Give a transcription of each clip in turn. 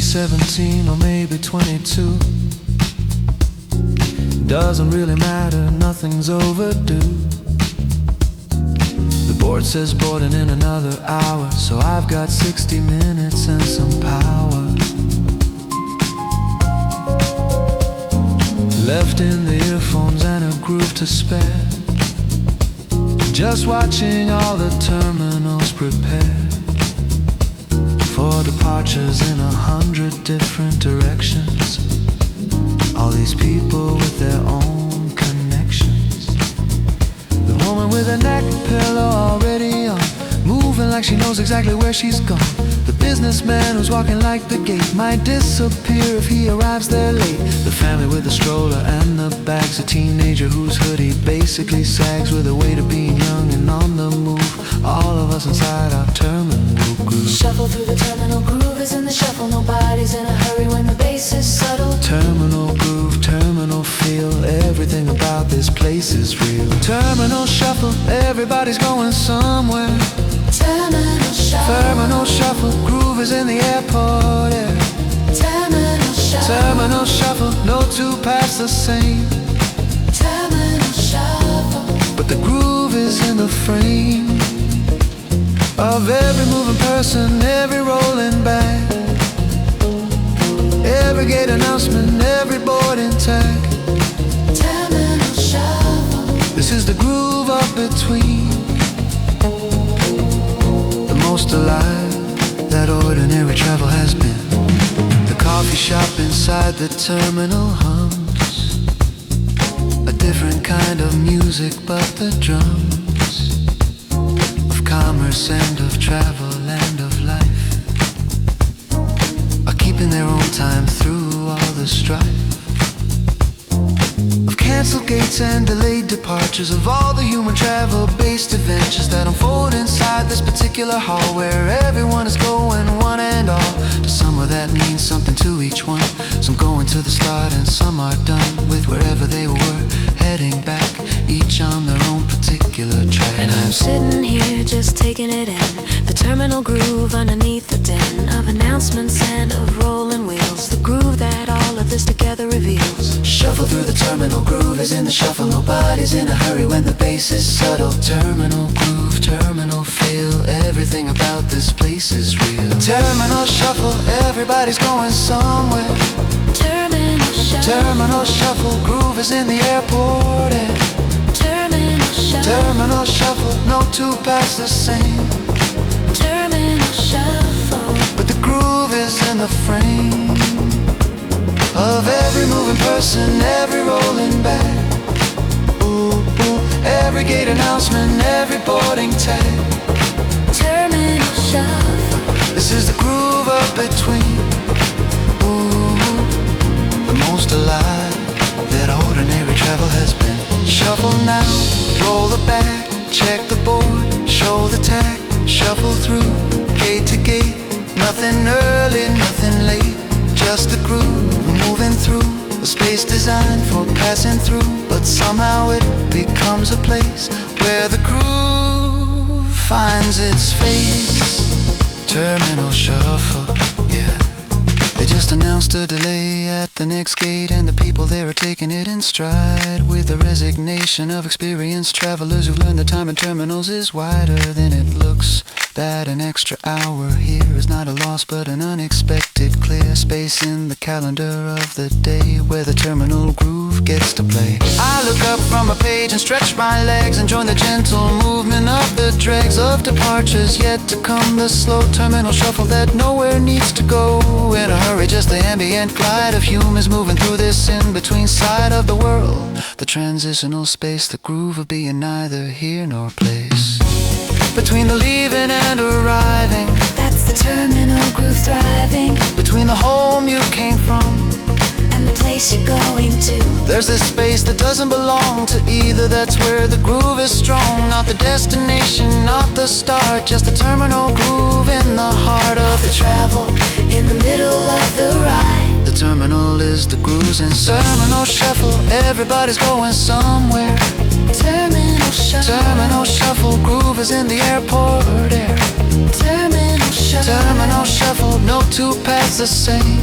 17 or maybe 22. Doesn't really matter, nothing's overdue. The board says boarding in another hour, so I've got 60 minutes and some power left in the earphones and a groove to spare. Just watching all the terminals prepared for departures in 100 different directions. All these people with their own connections. The woman with her neck pillow already on, moving like she knows exactly where she's gone. The businessman who's walking like the gate might disappear if he arrives there late. The family with the stroller and the bags. A teenager whose hoodie basically sags with the weight of being young and on the move. All of us inside our terminal groove. Shuffle through the terminal groove is in the shuffle. Nobody's in a hurry when the bass is subtle. Terminal groove, terminal feel. Everything about this place is real. Terminal shuffle, everybody's going somewhere. Terminal shuffle, terminal shuffle, groove is in the airport, yeah. Terminal shuffle, terminal shuffle, no two paths the same. Terminal shuffle, but the groove is in the frame of every moving person, every rolling bag, every gate announcement, every boarding tag. Terminal shuffle, this is the groove up between. Most alive that ordinary travel has been. The coffee shop inside the terminal hums a different kind of music, but the drums of commerce and of travel and of life are keeping their own time through all the strife of canceled gates and delayed departures, of all the human travel-based adventures that unfold inside this particular hall, where everyone is going one and all to somewhere that means something to each one. Some going to the start and some are done with wherever they were heading back, each on their own particular track. And I'm sitting here just taking it in, the terminal groove underneath the din of announcements and of rolling wheels, the groove that all of this together reveals. Shuffle through the terminal groove is in the shuffle. Nobody's in a hurry when the bass is subtle. Terminal groove, terminal feel. Everything about this place is real. Terminal shuffle, everybody's going somewhere. Terminal shuffle, terminal shuffle, groove is in the airport, yeah. Terminal shuffle, terminal shuffle, no two paths the same. Terminal shuffle, but the groove is in the frame of every moving person, every rolling bag. Ooh, ooh, every gate announcement, every boarding tag. Terminal shuffle, this is the groove up between. Ooh, the most alive that ordinary travel has been. Shuffle now, roll the back, check the board, show the tag. Shuffle through, gate to gate, nothing early, nothing late. Just the groove, moving through a space designed for passing through, but somehow it becomes a place where the groove finds its face. Terminal shuffle, yeah. They just announced a delay at the next gate, and the people there are taking it in stride with the resignation of experienced travelers who've learned the time in terminals is wider than it looks. That an extra hour here is not a loss but an unexpected clear space in the calendar of the day where the terminal groove gets to play. I look up from a page and stretch my legs and join the gentle movement of the dregs of departures yet to come. The slow terminal shuffle that nowhere needs to go in a hurry, just the ambient glide of humans moving through this in-between side of the world. The transitional space, the groove of being neither here nor place. Between the leaving and arriving, that's the terminal groove thriving. Between the home you came from and the place you're going to, there's this space that doesn't belong to either. That's where the groove is strong. Not the destination, not the start, just the terminal groove in the heart of the travel, in the middle of the ride. The terminal is the grooves and terminal shuffle. Everybody's going somewhere. Terminal shuffle, terminal shuffle, groove is in the airport, yeah. Terminal shuffle, terminal shuffle, no two paths the same.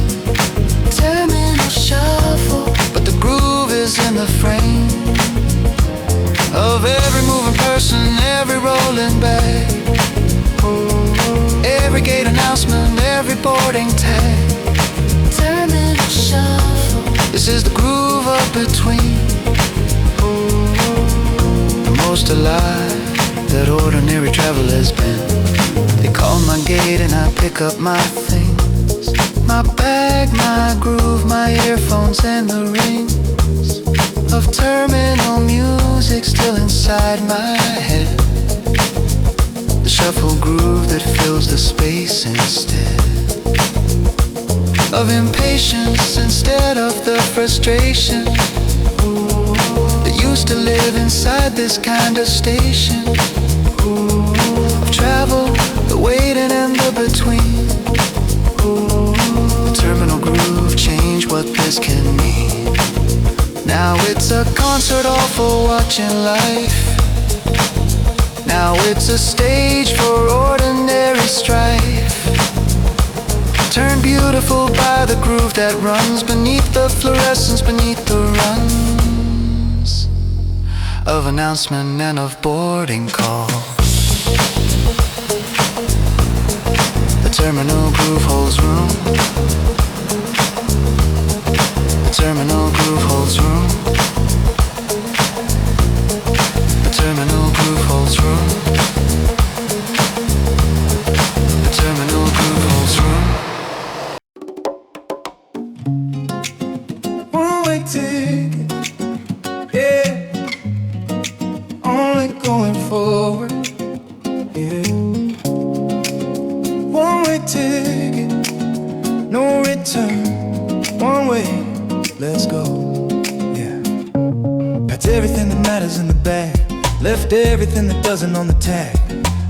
Terminal shuffle, but the groove is in the frame of every moving person, every rolling bag, every gate announcement, every boarding tag. Terminal shuffle, this is the groove up between. The most alive that ordinary travel has been. They call my gate and I pick up my things, my bag, my groove, my earphones and the rings of terminal music still inside my head. The shuffle groove that fills the space instead of impatience, instead of the frustration that used to live inside this kind of station of travel, the waiting and the between. The terminal groove changed what this can mean. Now it's a concert hall for watching life. Now it's a stage for ordinary strife, turned beautiful by the groove that runs beneath the fluorescence, beneath the runs of announcement and of boarding call. The terminal groove holds room. The terminal groove holds room. The terminal groove holds room. The terminal groove holds room. One-way ticket, yeah. Only going forward, yeah. One-way ticket, no return. One way, let's go, yeah. Packed everything that matters in the bag, left everything that doesn't on the tag.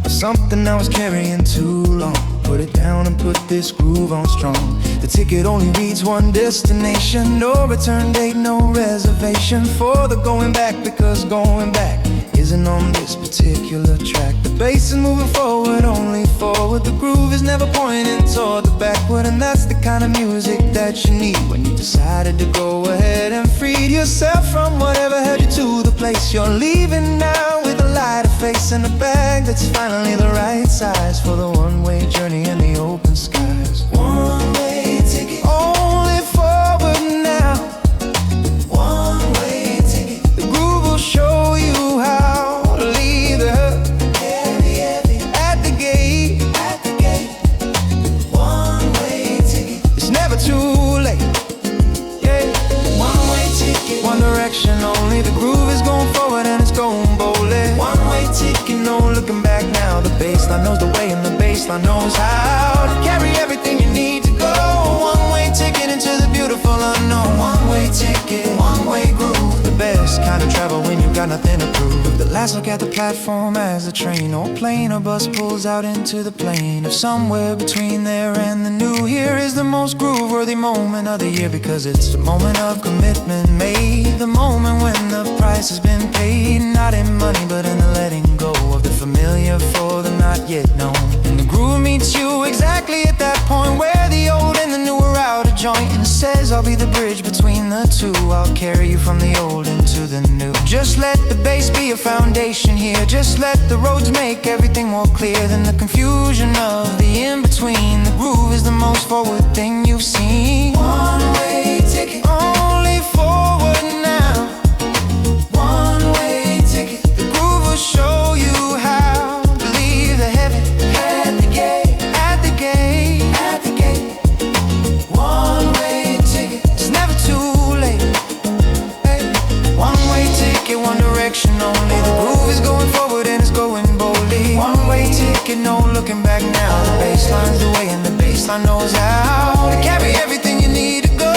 Something I was carrying too long. Put it down and put this groove on strong. The ticket only reads one destination, no return date, no reservation for the going back, because going back isn't on this particular track. The bass is moving forward, only forward. The groove is never pointing toward the backward, and that's the kind of music that you need when you decided to go ahead and free yourself from whatever held you to the place you're leaving now, with a lighter face and a bag that's finally the right size for the one-way journey in the open skies. One-way ticket, only forward now. One-way ticket, the groove will show you how to leave the hurt heavy at the gate. One-way ticket, it's never too late, yeah. One-way ticket, one direction only. The groove is going forward and it's going boldly. One-way ticket, no looking back now. The baseline knows the way and the baseline knows how to carry everything you need to go. One-way ticket into the beautiful unknown. One-way ticket, one-way groove. The best kind of travel when you got nothing to prove. The last look at the platform as the train or plane or bus pulls out into the plain of somewhere between there and the new here is the most groove-worthy moment of the year, because it's the moment of commitment made, the moment when the price has been paid, not in money but in the letting go of the familiar for the not yet known. And the groove meets you exactly at that point where the old and the new are out of joint, and it says I'll be the bridge between the two. I'll carry you from the old into the new. Just let the bass be a foundation here. Just let the roads make everything more clear than the confusion of the in-between. The groove is the most forward thing you've seen. One-way ticket, only forward now. One-way ticket, the groove will show you how to leave the heavy at the gate, at the gate, at the gate. One-way ticket, it's never too late, hey. One-way ticket, one direction only. The groove is going forward and it's going boldly. One-way ticket, no looking back now. The bassline's the way and the bassline knows how to carry everything you need to go.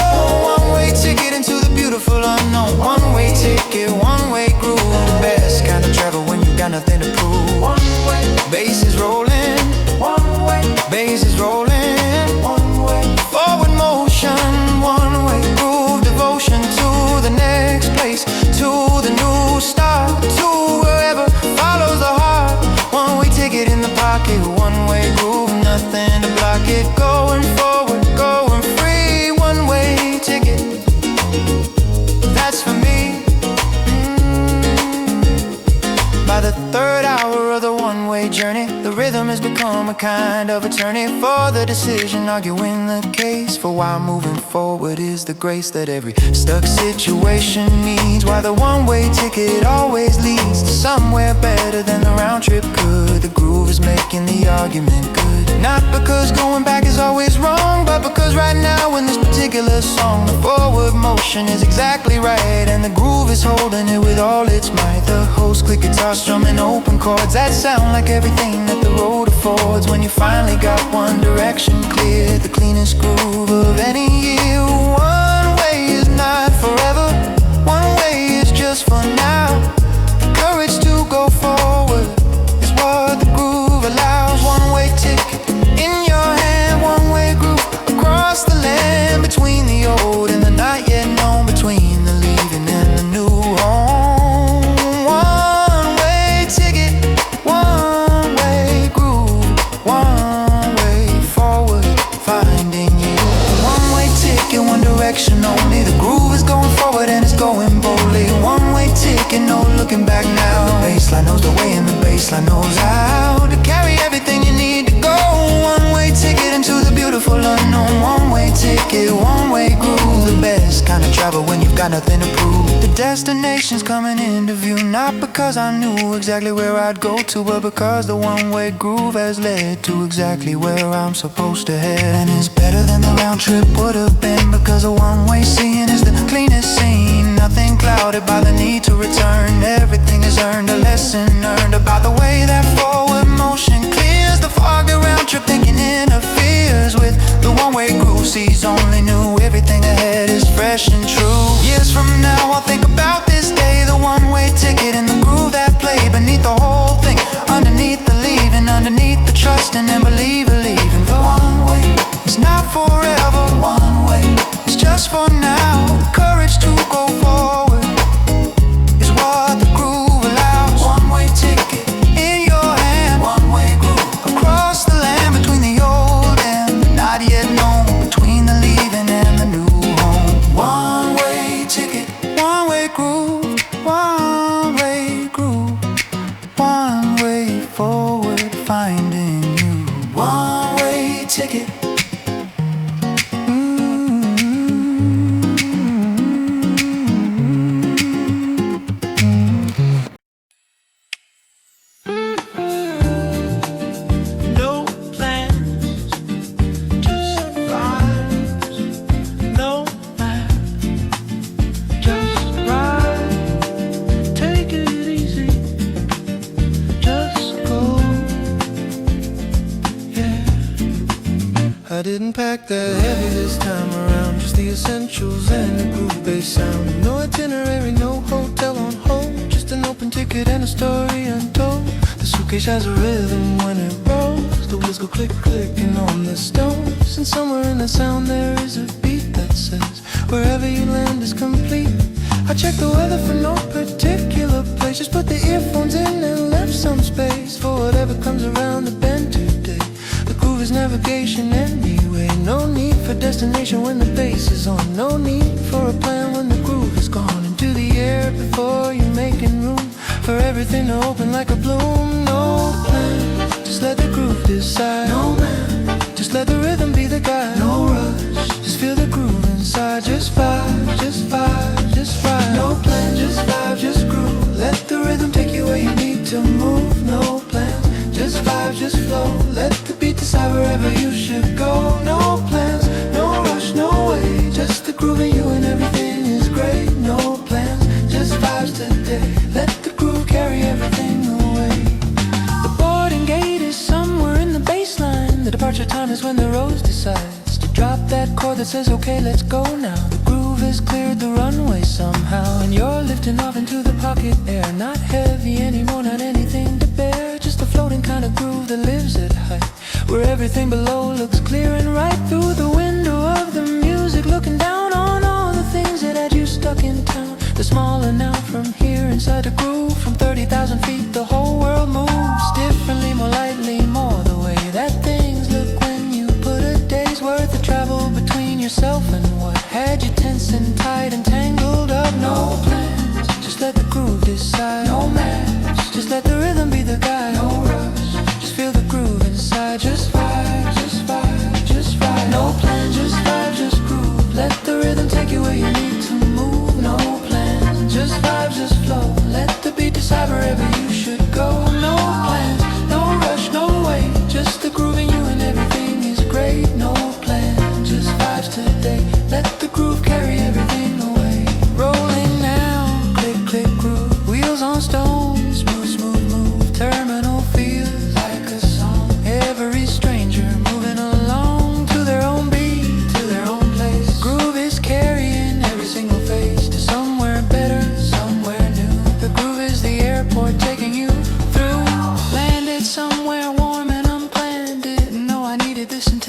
One-way ticket into the beautiful unknown. One-way ticket, one-way groove. The best kind of travel when you got nothing to prove. One-way, bass is rolling. One-way, bass is rolling. One-way, forward motion. One-way groove, devotion to the next place, to the new start, to wherever follows the heart. One-way ticket in the pocket, one-way groove, nothing to block it. Going one-way journey. The rhythm has become a kind of attorney for the decision, arguing the case for why moving forward is the grace that every stuck situation needs. Why the one-way ticket always leads to somewhere better than the round trip could. The groove is making the argument good. Not because going back is always wrong, but because right now in this particular song the forward motion is exactly right, and the groove is holding it with all its might. The host click guitar strumming open chords that sound like everything that the road affords. When you finally got one direction clear, the cleanest groove of any year. One way is not forever, one way is just for now. The courage to go forward is what the groove allows. One-way ticket in your hand, one-way groove across the land, between the old and the not yet known, between the leaving and the new home. One-way ticket, one-way groove, one-way forward, finding you. One-way ticket, one direction only. The groove is going forward and it's going boldly. One-way ticket, no looking back now. The baseline knows the way and the baseline knows how to carry everything you need to go. One-way ticket into the beautiful unknown. One-way ticket, one-way groove. The best kind of travel when you've got nothing to prove. The destination's coming into view, not because I knew exactly where I'd go to, but because the one-way groove has led to exactly where I'm supposed to head. And it's better than the round trip would have been, because a one-way seeing is the cleanest scene. Nothing clouded by the need to return. Everything is earned, a lesson earned about the way that forward motion clears the foggy round trip thinking interferes with the one-way groove. Sees only new, everything ahead is fresh and true. Years from now I'll think about this day, the one-way ticket and the groove that played beneath the whole thing, underneath the leaving, underneath the trusting and believing. The one-way is not forever, one-way is just for now. Courage to go forward is what the groove allows. One-way ticket in your hand, one-way groove across the land, between the old and the not yet known, between the leaving and the new home. One-way ticket, one-way groove, one-way groove, one-way forward, finding you. One-way ticket. I didn't pack that heavy this time around, just the essentials and a groove-based sound. No itinerary, no hotel on hold, just an open ticket and a story untold. The suitcase has a rhythm when it rolls, the wheels go click clicking on the stones, and somewhere in the sound there is a beat that says wherever you land is complete. I checked the weather for no particular place, just put the earphones in and left some space for whatever comes around the bend today. The groove is navigation anyway. No need for destination when the bass is on. No need for a plan when the groove is gone. Into the air before you're making room for everything to open like a bloom. No plan, just let the groove decide. No man, just let the rhythm be the guide. No rush, just feel the groove inside. Just vibe, just vibe, just ride. No plan, just vibe, just groove. Let the rhythm take you where you need to move. No plans, just vibe, just flow. Let the beat decide wherever you should go. No plans, no rush, no way. Just the groove in you and everything is great. No plans, just vibes today. Let the groove carry everything away. The boarding gate is somewhere in the baseline. The departure time is when the rose decides to drop that chord that says okay, let's go now. The groove has cleared the runway somehow, and you're lifting off into the pocket air. Not heavy anymore, not anything to bear, just a floating kind of groove that lives at height, where everything below looks clear and right. Through the window of the music, looking down on all the things that had you stuck in town. They're smaller now from here inside the groove. From 30,000 feet the whole world moves differently, more lightly, more the way that things look when you put a day's worth of travel between yourself and what had you tense and tight and tangled up. No plans, just let the groove decide. No match, just let the rhythm be the guide. No rush,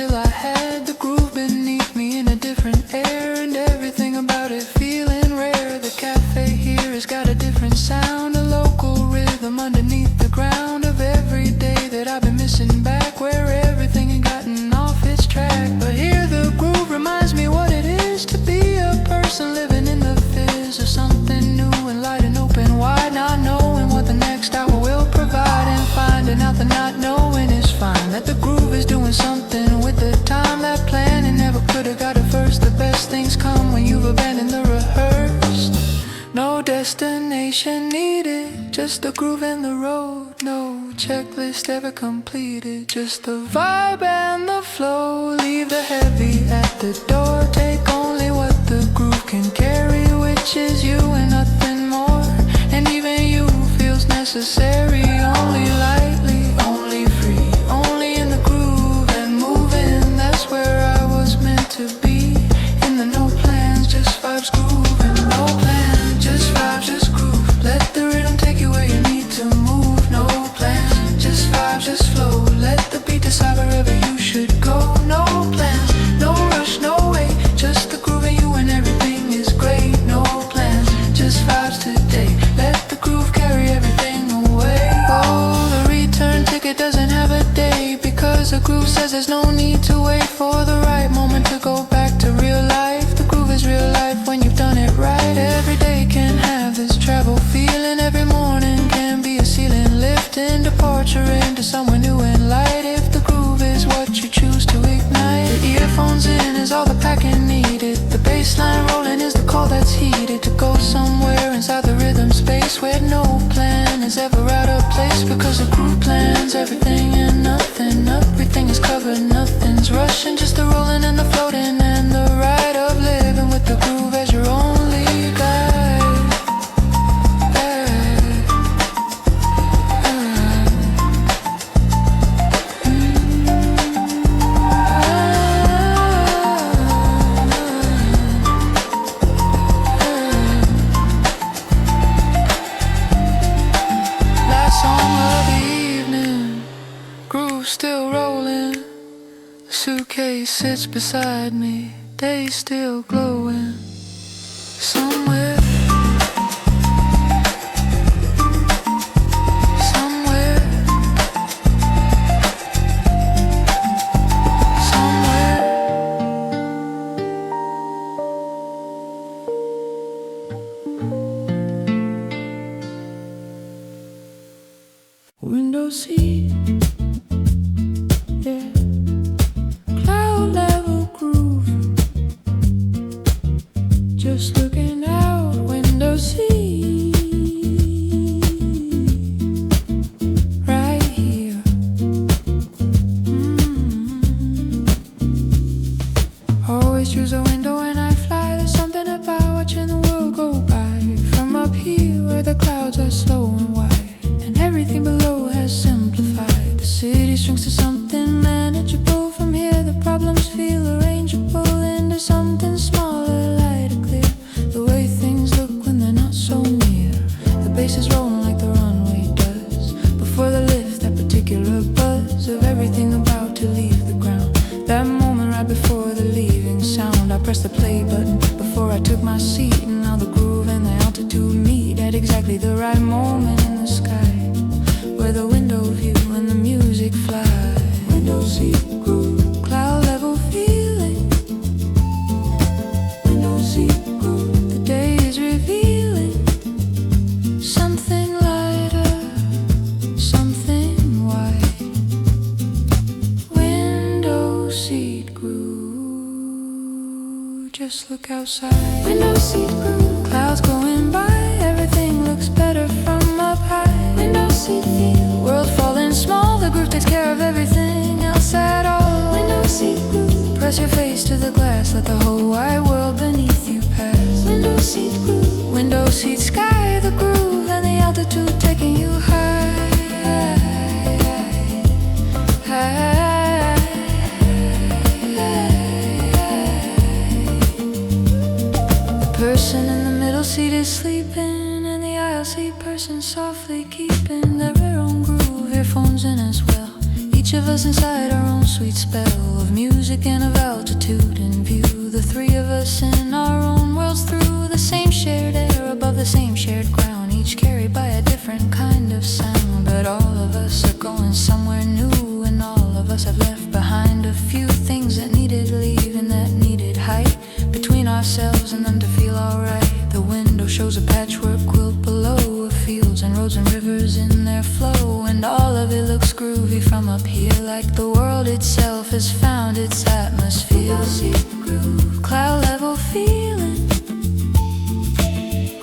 till I had the groove beneath me in a different air, and everything about it feeling rare. The cafe here has got a different sound, a local rhythm underneath the ground of every day that I've been missing back, where everything had gotten off its track. But here the groove reminds me what it is to be a person living in the fizz of something new and light and open wide, not knowing what the next hour will provide, and finding out that not knowing is fine, that the groove is doing something with the time. That plan and never could have got it first. The best things come when you've abandoned the rehearsed. No destination needed, just the groove and the road. No checklist ever completed, just the vibe and the flow. Leave the heavy at the door, take only what the groove can carry, which is you and nothing more. And even you feels necessary, only lightly, only free, only in the groove and moving. That's where I was meant to be, in the no plans, just vibes, groove, and no plan, just vibes, just groove. Let the rhythm take you where you need to move. No plan, just vibes, just flow. Let the beat decide wherever you should go. No plans, no rush, no wait, just the groove and you and everything is great. No plans, just vibes today. Let the groove carry everything away. Oh, the return ticket doesn't have a day, because the groove says there's no need to wait for the right moment to go back to real life. The groove is real life when you've done it right. Every day can have this travel feeling, every morning can be a ceiling lifting, departure into somewhere new and light. If the groove is what you choose to ignite, the earphones in is all the packing needed. The bass line rolling is the call that's heeded, to go somewhere inside the rhythm space where no plan is ever out of place, because the groove plans everything and nothing. Everything is covered, nothing's rushing, just the rolling and the floating and the ride of living with the groove as your only guide. Last song of the evening, groove still rolling. The suitcase sits beside me, days still glowing. Somewhere, somewhere, somewhere. Window seat, yeah. Cloud level groove, just looking out window seat, right here. Always choose a window when I fly. There's something about watching the world go by from up here where the clouds are slow and wide, and everything below has simplified. The city shrinks to something manageable. From here the problems feel arrangeable into something smaller, lighter, clear. The way things look when they're not so near. The bass is rolling like the runway does before the lift, that particular buzz of everything about to leave the ground. That moment right before the leaving sound, I pressed the play button before I took my seat, and now the groove and the altitude meet at exactly the right moment in the sky, where the window view and the music fly. Window seat groove, cloud level feeling. Window seat groove, the day is revealing something lighter, something white. Window seat groove, just look outside. Window seat groove, clouds going by, everything looks better from up high. Window seat feel, world falling small, the groove takes care of everything else at all. Window seat groove, press your face to the glass, let the whole wide world beneath you pass. Window seat groove, window seat sky, the groove and the altitude taking you high, high, The person in the middle seat is sleeping, and the aisle seat person softly keeping their own groove. Earphones in as well, each of us inside our own own sweet spell of music and of altitude in view. The three of us in our own worlds through the same shared air, above the same shared ground, each carried by a different kind of sound. But all of us are going somewhere new, and all of us have left behind a few things that needed leaving, that needed height between ourselves and them to feel alright. The window shows a patchwork quilt below, of fields and roads and rivers in their flow, and all of it looks groovy from up here, like the world itself has found its atmosphere. Seat groove, cloud level feeling.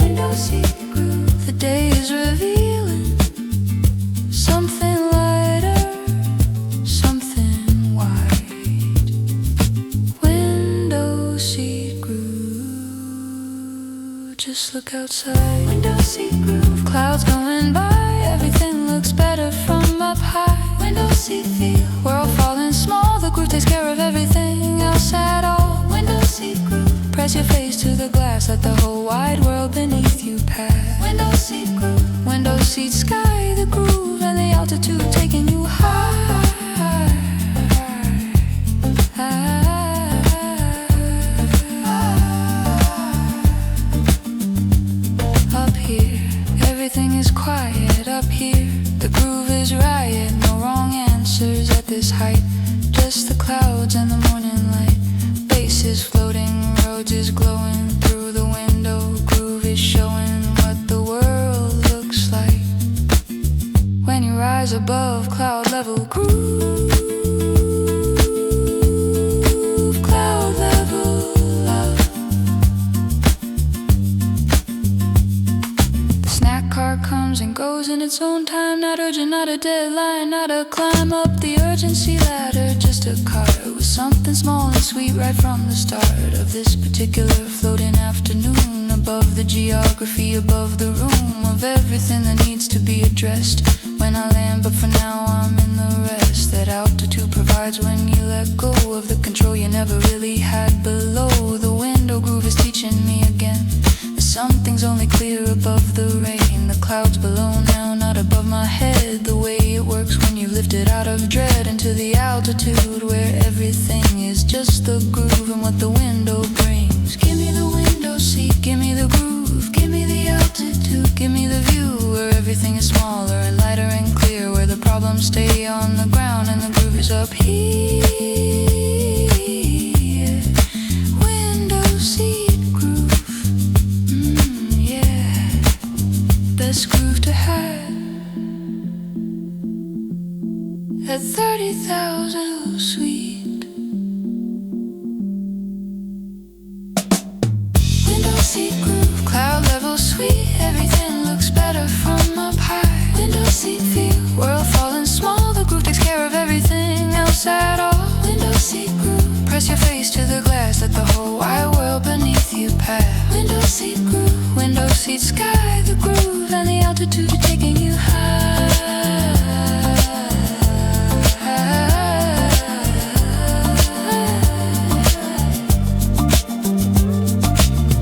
Window seat groove, the day is revealing something lighter, something wide. Window seat groove, just look outside. Window seat groove, clouds going by, everything looks better from up high. Window seat feel, world falling small, the groove takes care of everything else at all. Window seat groove, press your face to the glass, let the whole wide world beneath you pass. Window seat groove, window seat sky, the groove and the altitude taking you high. Up here, everything is quiet. Up here, the groove is riot. No wrong answers at this height, just the clouds and the morning light. Bass is floating, roads is glowing through the window. Groove is showing what the world looks like when you rise above cloud level. Groove, cloud level love. The snack car comes and goes in its own time, not urgent, not a deadline, not a climb up the urgency ladder, just a cart with something small and sweet right from the start of this particular floating afternoon. Above the geography, above the room, of everything that needs to be addressed when I land, but for now I'm in the rest that altitude provides when you let go of the control you never really had below. The window groove is teaching me again that something's only clear above the rain. The clouds below now, not above my head. The way it works when you lift it out of dread into the altitude where everything is just the groove and what the window brings. Give me the window seat, give me the groove, give me the altitude, give me the view where everything is smaller and lighter and clear, where the problems stay on the ground and the groove is up here. Window seat groove, yeah, best groove to have at 30,000 sweet. Window seat groove, cloud level sweet, everything looks better from up high. Window seat feel, world falling small, the groove takes care of everything else at all. Window seat groove, press your face to the glass, let the whole wide world beneath you pass. Window seat groove, window seat sky, the groove and the altitude taking you high.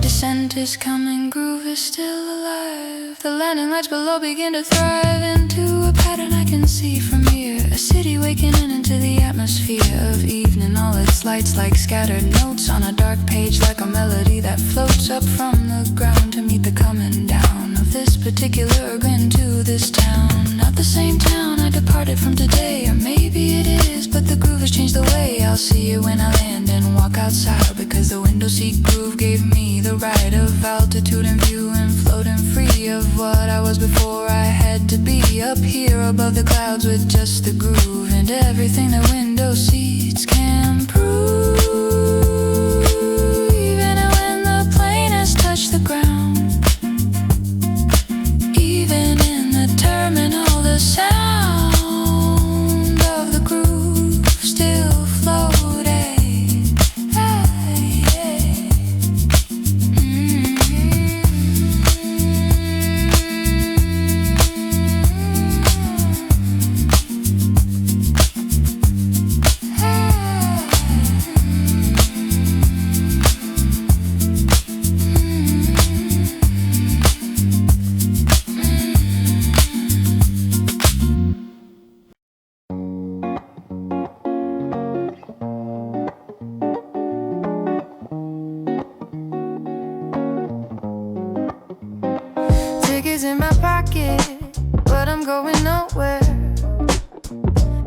Descent is coming, groove is still alive. The landing lights below begin to thrive into a pattern I can see from here. A city wakening into the atmosphere of evening, all its lights like scattered notes on a dark page, like a melody that floats up from the ground to meet the coming down of this particular grin to this town. Not the same town I departed from today, or maybe it is, but the groove has changed the way I'll see it when I land and walk outside, because the window seat groove gave me the right of altitude and view and floating free of what I was before I had to be. Up here above the clouds with just the groove and everything the window seats can prove. Even when the plane has touched the ground, even in the terminal, the sound of the groove still floating.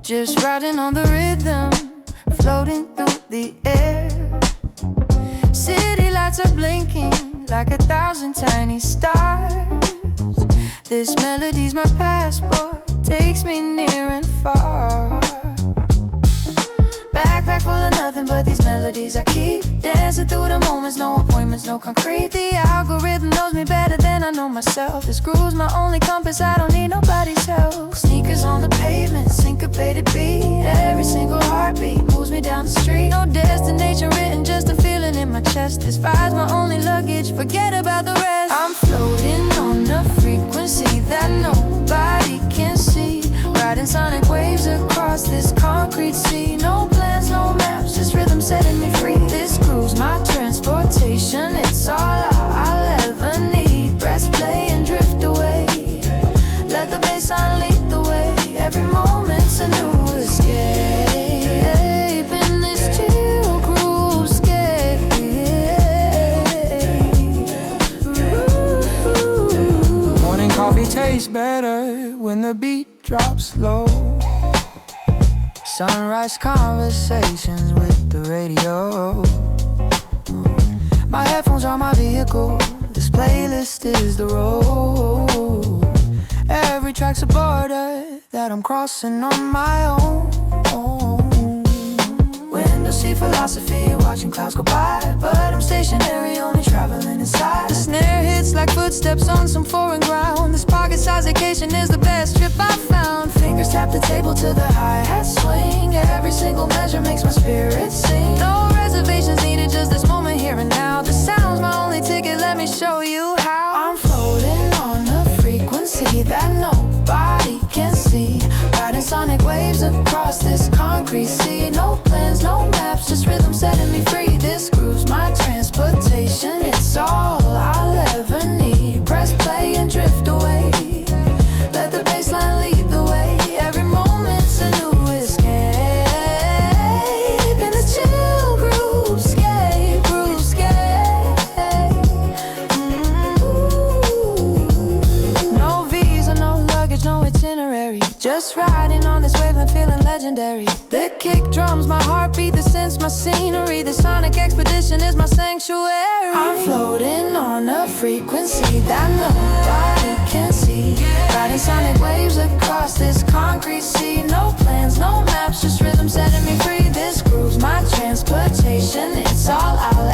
just riding on the rhythm, floating through the air. City lights are blinking like 1,000 tiny stars. This melody's my passport, takes me near and far. Backpack full of nothing but these melodies I keep dancing through the moments, no appointments, no concrete. The algorithm knows me better than I know myself. This groove's my only compass, I don't need nobody's help. Sneakers on the pavement, syncopated beat. Every single heartbeat moves me down the street. No destination written, just a feeling in my chest. This vibe's my only luggage, forget about the rest. I'm floating on a frequency that nobody can see, riding sonic waves across this concrete sea. No plans, no maps, just rhythm setting me free. This groove's my transportation, it's all I'll ever need. Press play and drift away, let the bassline lead the way. Every moment's a new escape in this chill groovescape. Morning coffee tastes better when the beat drops low. Sunrise conversations with the radio. My headphones are my vehicle, this playlist is the road. Every track's a border that I'm crossing on my own. Window seat philosophy, watching clouds go by, but I'm stationary, only traveling inside. The snare hits like footsteps on some foreign ground. This pocket-sized vacation is the best trip I've found. Fingers tap the table to the hi-hat swing. Every single measure makes my spirit sing. No reservations needed, just this moment here and now. The sound's my only ticket, let me show you how. I'm floating on a frequency that nobody can see, riding sonic waves across this concrete sea. No plans, no maps, just rhythm setting me free. This groove's my transportation, it's all I'll ever need. Press play and drift away, let the bassline lead the way. Every moment's a new escape in the chill groovescape, No visa, no luggage, no itinerary, just riding on this wave and feeling legendary. The kick drums, my heartbeat, the sense, my scenery. The sonic expedition is my sanctuary. I'm floating on a frequency that nobody can see, riding sonic waves across this concrete sea. No plans, no maps, just rhythm setting me free. This groove's my transportation, it's all I'll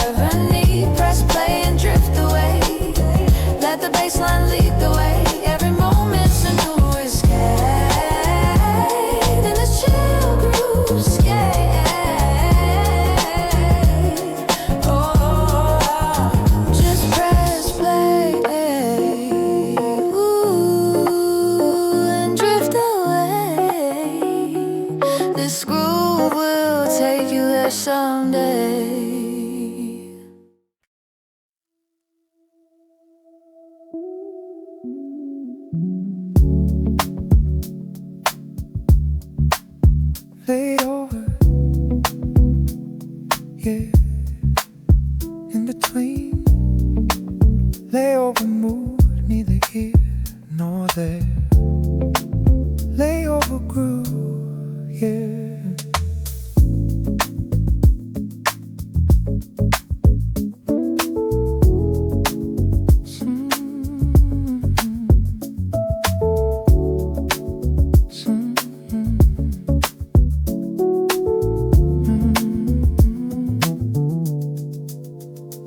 ever need. Press play and drift away, let the bassline lead the way. Every moment's a new escape in this chill groovescape. Oh, just press play, ooh, and drift away. This groove will take you there someday. Laid over, yeah, in between. Layover mood, neither here nor there. Layover groove, yeah.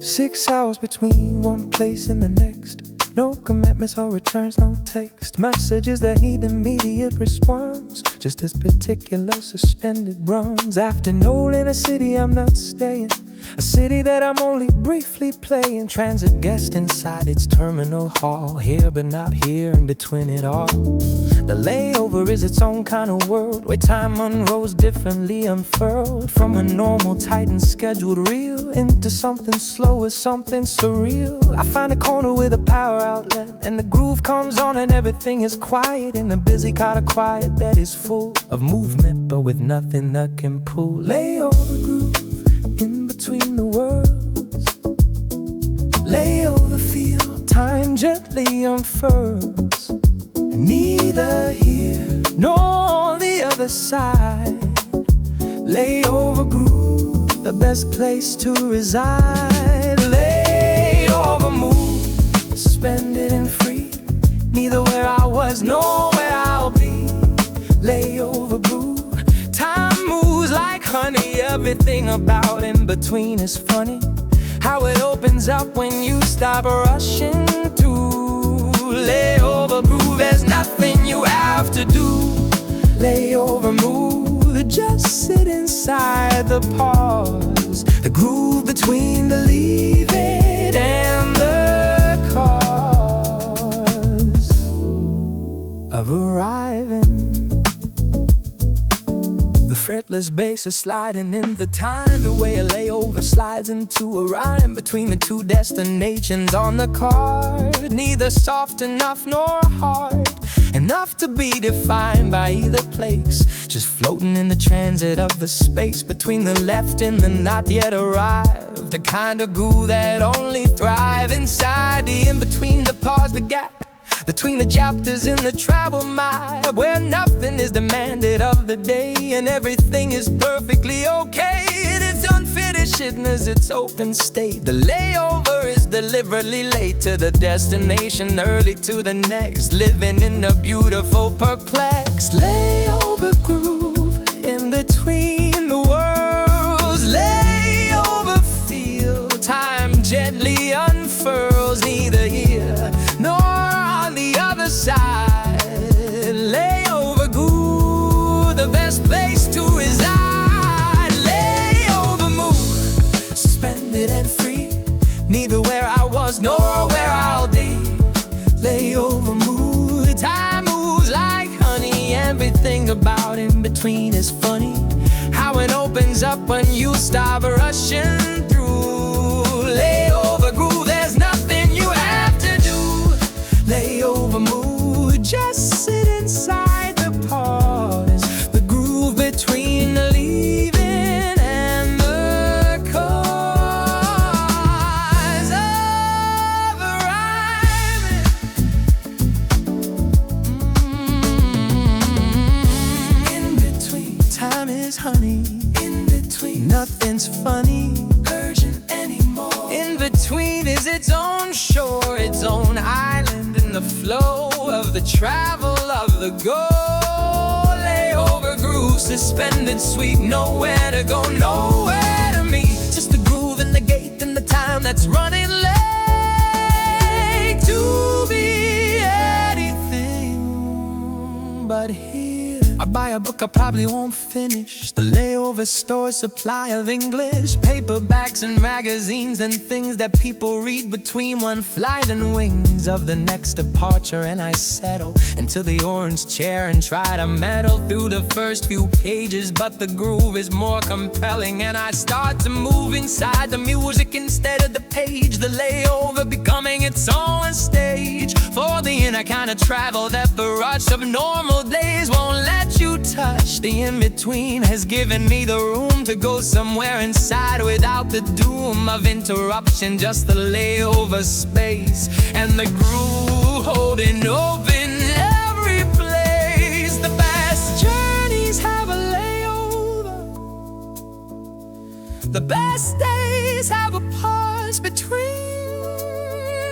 Six hours between one place and the next. No commitments or returns, no text messages that need immediate response. Just this particular suspended runs. Afternoon in a city I'm not staying, a city that I'm only briefly playing. Transit guest inside its terminal hall, here but not here, in between it all. The layover is its own kind of world, where time unrolls differently unfurled. From a normal tight and scheduled reel into something slower, something surreal. I find a corner with a power outlet, and the groove comes on and everything is quiet. In a busy kind of quiet that is full of movement, but with nothing that can pull. Layover groove in between the worlds. Layover feel, time gently unfurls. Neither here no on the other side. Layover groove, the best place to reside. Layover mood, suspended and free, neither where I was nor where I'll be. Layover groove, time moves like honey, everything about in between is funny. How it opens up when you stop rushing through. Layover groove, there's nothing you have to do. Layover move, just sit inside the pause, the groove between the leave it and the cause of arriving. The fretless bass is sliding in the time, the way a layover slides into a rhyme between the two destinations on the card. Neither soft enough nor hard enough to be defined by either place, just floating in the transit of the space between the left and the not yet arrived. The kind of goo that only thrive inside the in-between, the pause, the gap between the chapters in the travel map, where nothing is demanded of the day and everything is perfectly okay. It's unfinished its open state. The layover is deliberately late to the destination, early to the next, living in a beautiful perplexed layover groove in between the worlds. Layover feel, time gently unfurls, neither here nor on the other side. Layover groove, the best place to reside. Layover move, suspended and free, neither where I was nor where I'll be. Layover mood, time moves like honey, everything about in between is funny. How it opens up when you stop rushing through. Layover groove, there's nothing you have to do. Layover mood, just sit inside the pause, the groove between the leaving and the cause of arriving. In between, time is honey. In between, nothing's funny, urgent anymore. In between is its own shore, its own island in the flow of the travel of the go. Layover groove, suspended sweet, nowhere to go, nowhere to meet. Just the groove and the gate and the time that's running late to be anything but here. I buy a book I probably won't finish. The layover store supply of English paperbacks and magazines and things that people read between one flight and wings of the next departure. And I settle into the orange chair and try to meddle through the first few pages, but the groove is more compelling and I start to move inside the music instead of the page. The layover becoming its own stage for the inner kind of travel that the rush of normal days won't let you touch. The in-between has given me the room to go somewhere inside without the doom of interruption. Just the layover space and the groove holding open every place. The best journeys have a layover. The best days have a pause between.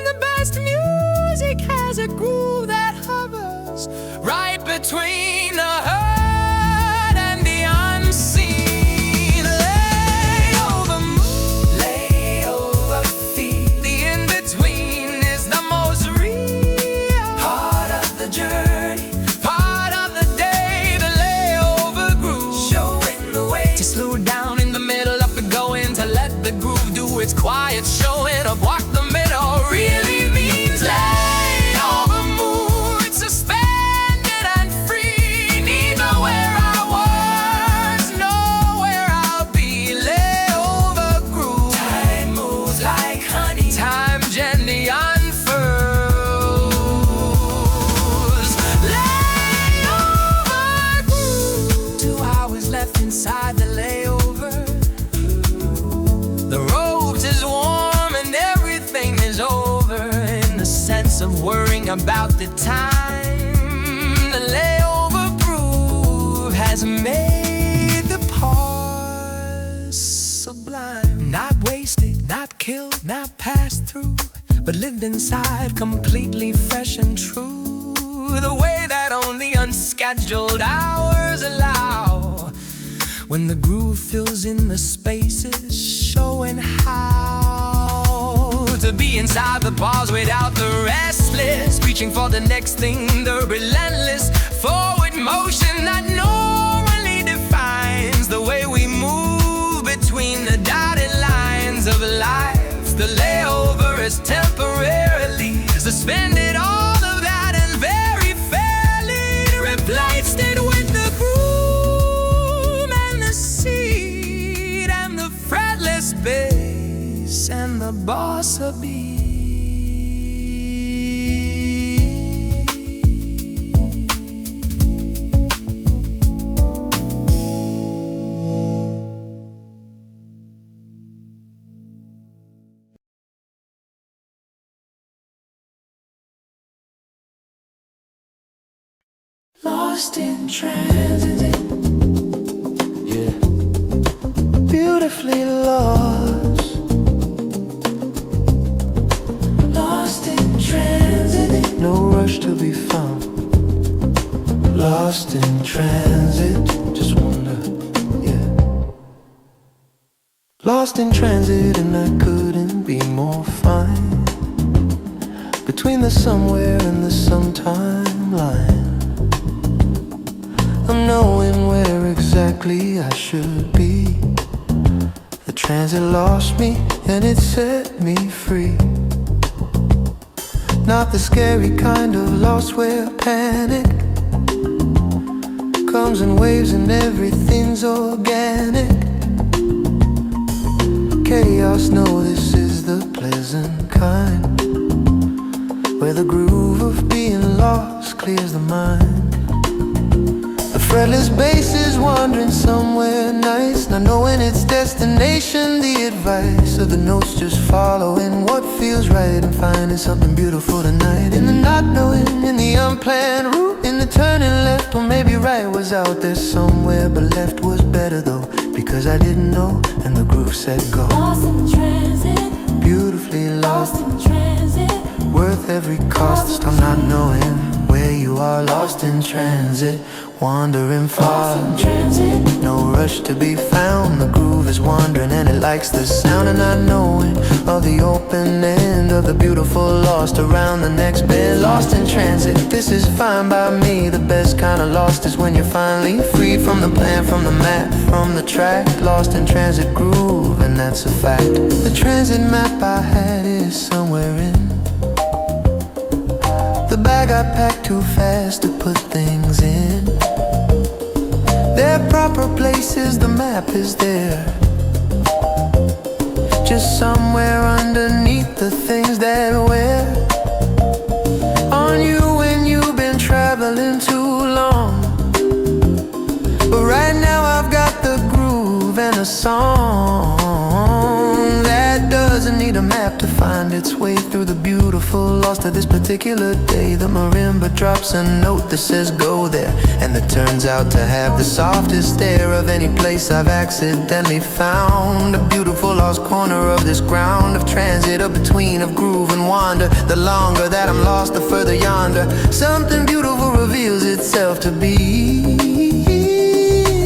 The best music has a groove that hovers right between the heard and the unseen. Layover mood, layover feel, the in-between is the most real part of the journey, part of the day. The layover groove, showing the way to slow down in the middle of the going, to let the groove do its quiet showing of what the middle really means. Layover mood, suspended and free, neither where I was nor where I'll be. Layover groove, time moves like honey, time gently unfurls. Layover groove, 2 hours left inside the layover. The ropes is warm and everything is over, in the sense of worrying about the time. The layover brew made the pause sublime. Not wasted, not killed, not passed through, but lived inside, completely fresh and true. The way that only unscheduled hours allow, when the groove fills in the spaces, showing how to be inside the pause without the restless, reaching for the next thing, the relentless forward motion that normally defines the way we move between the dotted lines of life. The layover is temporarily suspended, all of that, and very fairly replaced it with the groove and the seed and the fretless bass and the bossa beat. Lost in transit, Yeah, beautifully lost. lost in transit, No rush to be found. Lost in transit, just wonder, yeah. Lost in transit and I couldn't be more fine. Between the somewhere and the sometime line, I'm knowing where exactly I should be. The transit lost me and it set me free. Not the scary kind of lost where panic comes in waves and everything's organic. Chaos, no, this is the pleasant kind, where the groove of being lost clears the mind. The fretless bass is wandering somewhere nice, not knowing its destination. The advice of the notes just following what feels right and finding something beautiful tonight. In the not knowing, in the unplanned route, in the turning left, or maybe right was out there somewhere, but left was better though, because I didn't know, and the groove said go. lost in transit, Beautifully lost, lost in transit, worth every cost of not knowing where you are. Lost in transit, wandering far, lost in transit, no rush to be found. The groove is wandering and it likes the sound of not knowing, of the open end of the beautiful lost around the next bend. Lost in transit, this is fine by me. The best kind of lost is when you're finally free from the plan, from the map, from the track. Lost in transit groove, and that's a fact. The transit map I had is somewhere in the bag I packed too fast to put things in. Their proper places, the map is there, just somewhere underneath the things that wear on you when you've been traveling too long. But right now I've got the groove and a song that doesn't need a map to find its way through the beautiful lost of this particular day. The marimba drops a note that says go there, and that turns out to have the softest air of any place I've accidentally found. A beautiful lost corner of this ground of transit, up between of groove and wander. The longer that I'm lost, the further yonder something beautiful reveals itself to be.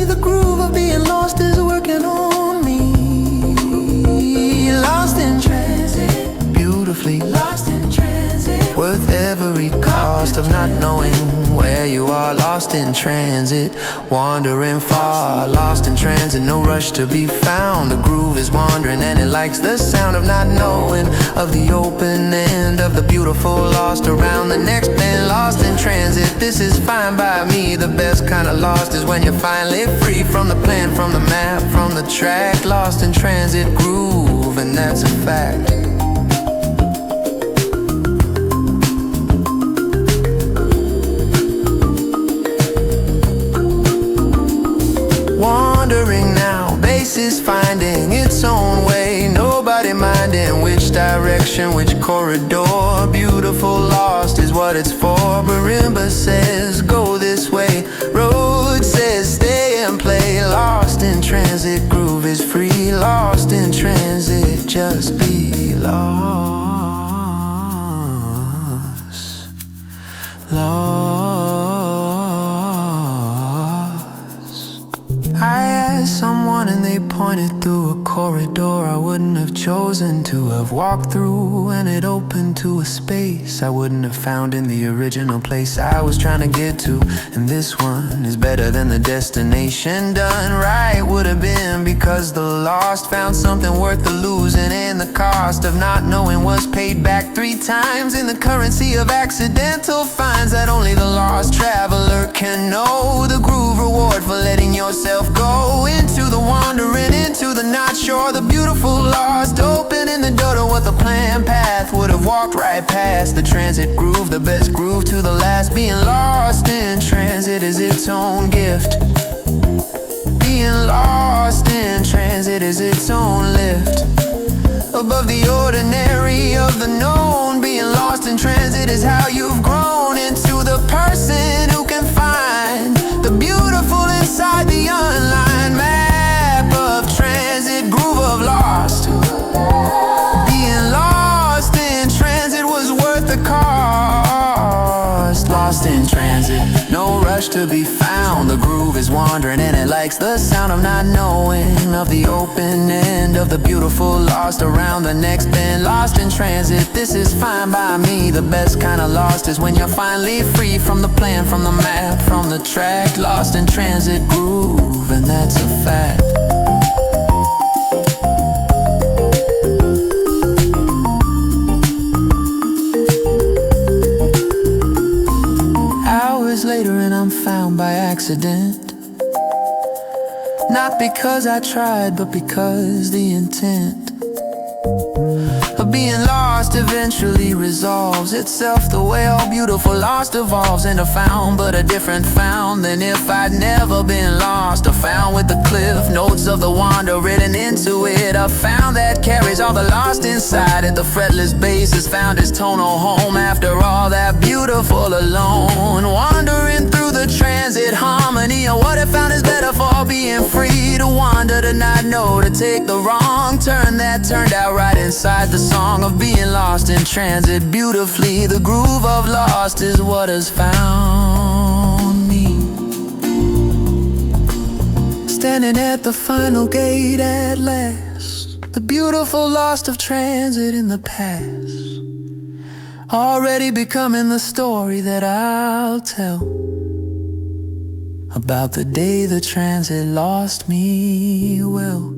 The groove of being lost is working on me. Lost in transit, beautifully lost in transit, worth every cost of not knowing where you are. Lost in transit, wandering far. Lost in transit, no rush to be found. The groove is wandering and it likes the sound of not knowing, of the open end of the beautiful lost around the next bend. Lost in transit, this is fine by me. The best kind of lost is when you're finally free from the plan, from the map, from the track. Lost in transit groove, and that's a fact. Wandering now, bass is finding its own way. Nobody minding which direction, which corridor. Beautiful lost is what it's for. Marimba says go this way, road says stay just be lost. I asked someone and they pointed through a corridor I wouldn't have chosen to have walked through, and it opened to a space I wouldn't have found in the original place I was trying to get to. And this one is better than the destination. Done right would have been because the lost found something worth the losing, and the cost of not knowing was paid back 3 times in the currency of accidental finds that only the lost traveler can know. The groove reward for letting yourself go into the wandering, into the not sure, the beautiful lost, opening the door to what the planned path would have walked right past. The transit groove, the best groove to the last. Being lost in transit is its own gift. Being lost in transit is its own lift. Above the ordinary of the known, being lost in transit is how you've grown into the person who can find the beautiful inside the online map of transit, groove of lost. Being lost in transit was worth the cost. Lost in transit, no rush to be found. The groove is wandering and it likes the sound of not knowing, of the open end of the beautiful lost around the next bend. Lost in transit, this is fine by me. The best kind of lost is when you're finally free from the plan, from the map, from the track. Lost in transit groove, and that's a fact. Hours later and I'm found by accident. Not because I tried, but because the intent of being lost eventually resolves itself the way all beautiful lost evolves into found, but a different found than if I'd never been lost. A found with the cliff notes of the wander written into it. A found that carries all the lost inside it. The fretless bass has found its tonal home after all that beautiful alone. Wandering through the transit harmony, and what it found is better for being free to wander, to not know, to take the wrong turn that turned out right inside the song of being lost in transit. Beautifully, the groove of lost is what has found me. Standing at the final gate at last, the beautiful lost of transit in the past, already becoming the story that I'll tell about the day the transit lost me well.